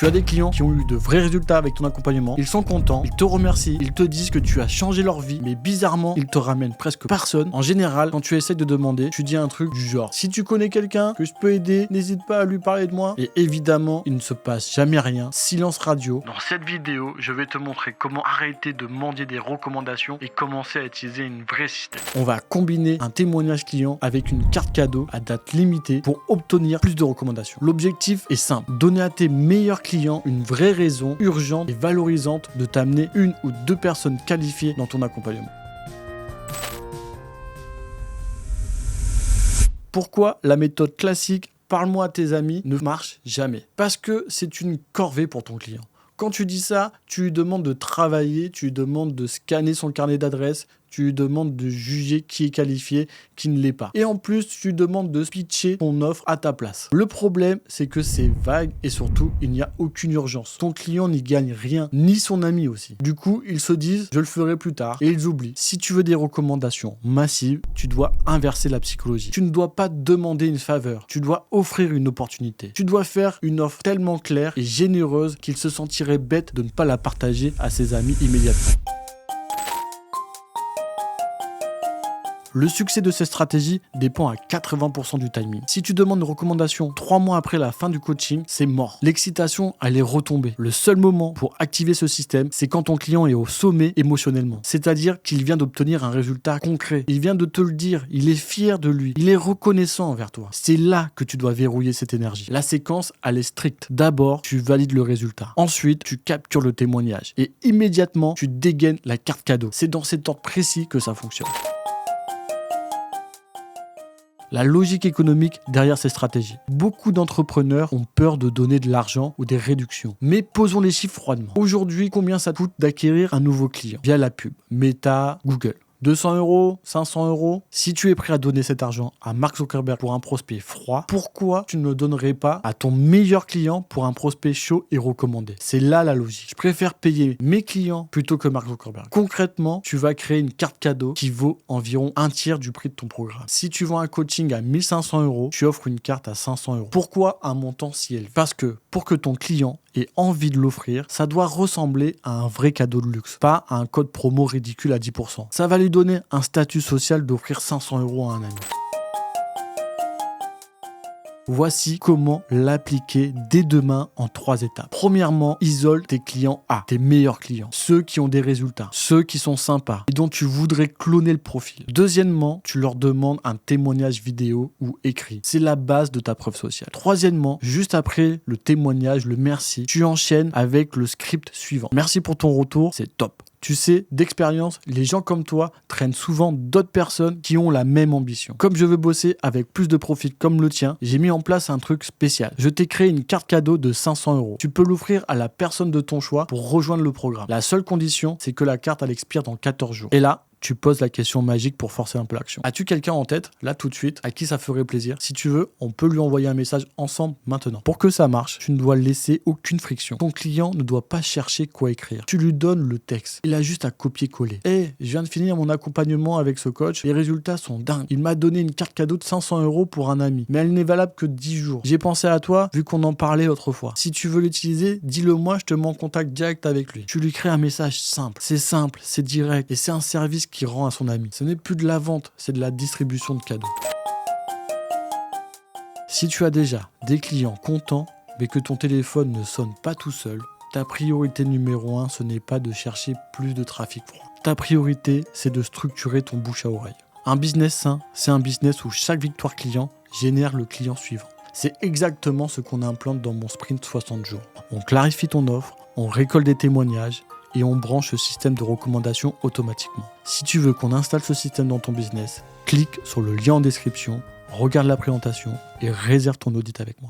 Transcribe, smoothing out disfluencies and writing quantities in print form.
Tu as des clients qui ont eu de vrais résultats avec ton accompagnement, ils sont contents, ils te remercient, ils te disent que tu as changé leur vie, mais bizarrement, ils te ramènent presque personne. En général, quand tu essaies de demander, tu dis un truc du genre: si tu connais quelqu'un que je peux aider, n'hésite pas à lui parler de moi. Et évidemment, il ne se passe jamais rien. Silence radio. Dans cette vidéo, je vais te montrer comment arrêter de mendier des recommandations et commencer à utiliser une vraie système. On va combiner un témoignage client avec une carte cadeau à date limitée pour obtenir plus de recommandations. L'objectif est simple: donner à tes meilleurs clients une vraie raison urgente et valorisante de t'amener une ou deux personnes qualifiées dans ton accompagnement. Pourquoi la méthode classique parle-moi à tes amis ne marche jamais? Parce que c'est une corvée pour ton client. Quand tu dis ça, tu lui demandes de travailler, tu lui demandes de scanner son carnet d'adresses, tu lui demandes de juger qui est qualifié, qui ne l'est pas. Et en plus, tu lui demandes de pitcher ton offre à ta place. Le problème, c'est que c'est vague et surtout, il n'y a aucune urgence. Ton client n'y gagne rien, ni son ami aussi. Du coup, ils se disent « je le ferai plus tard » et ils oublient. Si tu veux des recommandations massives, tu dois inverser la psychologie. Tu ne dois pas demander une faveur, tu dois offrir une opportunité. Tu dois faire une offre tellement claire et généreuse qu'il se sentirait bête de ne pas la partager à ses amis immédiatement. Le succès de cette stratégie dépend à 80% du timing. Si tu demandes une recommandation 3 mois après la fin du coaching, c'est mort. L'excitation, elle est retombée. Le seul moment pour activer ce système, c'est quand ton client est au sommet émotionnellement. C'est-à-dire qu'il vient d'obtenir un résultat concret. Il vient de te le dire. Il est fier de lui. Il est reconnaissant envers toi. C'est là que tu dois verrouiller cette énergie. La séquence, elle est stricte. D'abord, tu valides le résultat. Ensuite, tu captures le témoignage. Et immédiatement, tu dégaines la carte cadeau. C'est dans cet ordre précis que ça fonctionne. La logique économique derrière ces stratégies. Beaucoup d'entrepreneurs ont peur de donner de l'argent ou des réductions. Mais posons les chiffres froidement. Aujourd'hui, combien ça coûte d'acquérir un nouveau client via la pub? Meta, Google. 200 €, 500 €. Si tu es prêt à donner cet argent à Mark Zuckerberg pour un prospect froid, pourquoi tu ne le donnerais pas à ton meilleur client pour un prospect chaud et recommandé? C'est là la logique. Je préfère payer mes clients plutôt que Mark Zuckerberg. Concrètement, tu vas créer une carte cadeau qui vaut environ un tiers du prix de ton programme. Si tu vends un coaching à 1500 €, tu offres une carte à 500 €. Pourquoi un montant si élevé? Parce que pour que ton client ait envie de l'offrir, ça doit ressembler à un vrai cadeau de luxe, pas à un code promo ridicule à 10%. Ça va lui donner un statut social d'offrir 500 € à un ami. Voici comment l'appliquer dès demain en 3 étapes. Premièrement, isole tes clients A, tes meilleurs clients, ceux qui ont des résultats, ceux qui sont sympas et dont tu voudrais cloner le profil. Deuxièmement, tu leur demandes un témoignage vidéo ou écrit. C'est la base de ta preuve sociale. Troisièmement, juste après le témoignage, le merci, tu enchaînes avec le script suivant. Merci pour ton retour, c'est top. Tu sais, d'expérience, les gens comme toi traînent souvent d'autres personnes qui ont la même ambition. Comme je veux bosser avec plus de profils comme le tien, j'ai mis en place un truc spécial. Je t'ai créé une carte cadeau de 500 €. Tu peux l'offrir à la personne de ton choix pour rejoindre le programme. La seule condition, c'est que la carte elle expire dans 14 jours. Et là, tu poses la question magique pour forcer un peu l'action. As-tu quelqu'un en tête, là tout de suite, à qui ça ferait plaisir? Si tu veux, on peut lui envoyer un message ensemble maintenant. Pour que ça marche, tu ne dois laisser aucune friction. Ton client ne doit pas chercher quoi écrire. Tu lui donnes le texte. Il a juste à copier-coller. Hey, je viens de finir mon accompagnement avec ce coach. Les résultats sont dingues. Il m'a donné une carte cadeau de 500 € pour un ami. Mais elle n'est valable que 10 jours. J'ai pensé à toi vu qu'on en parlait autrefois. Si tu veux l'utiliser, dis-le moi, je te mets en contact direct avec lui. Tu lui crées un message simple, c'est direct et c'est un service qui rend à son ami. Ce n'est plus de la vente, c'est de la distribution de cadeaux. Si tu as déjà des clients contents, mais que ton téléphone ne sonne pas tout seul, ta priorité numéro 1, ce n'est pas de chercher plus de trafic froid. Ta priorité, c'est de structurer ton bouche à oreille. Un business sain, c'est un business où chaque victoire client génère le client suivant. C'est exactement ce qu'on implante dans mon sprint 60 jours. On clarifie ton offre, on récolte des témoignages, et on branche ce système de recommandation automatiquement. Si tu veux qu'on installe ce système dans ton business, clique sur le lien en description, regarde la présentation et réserve ton audit avec moi.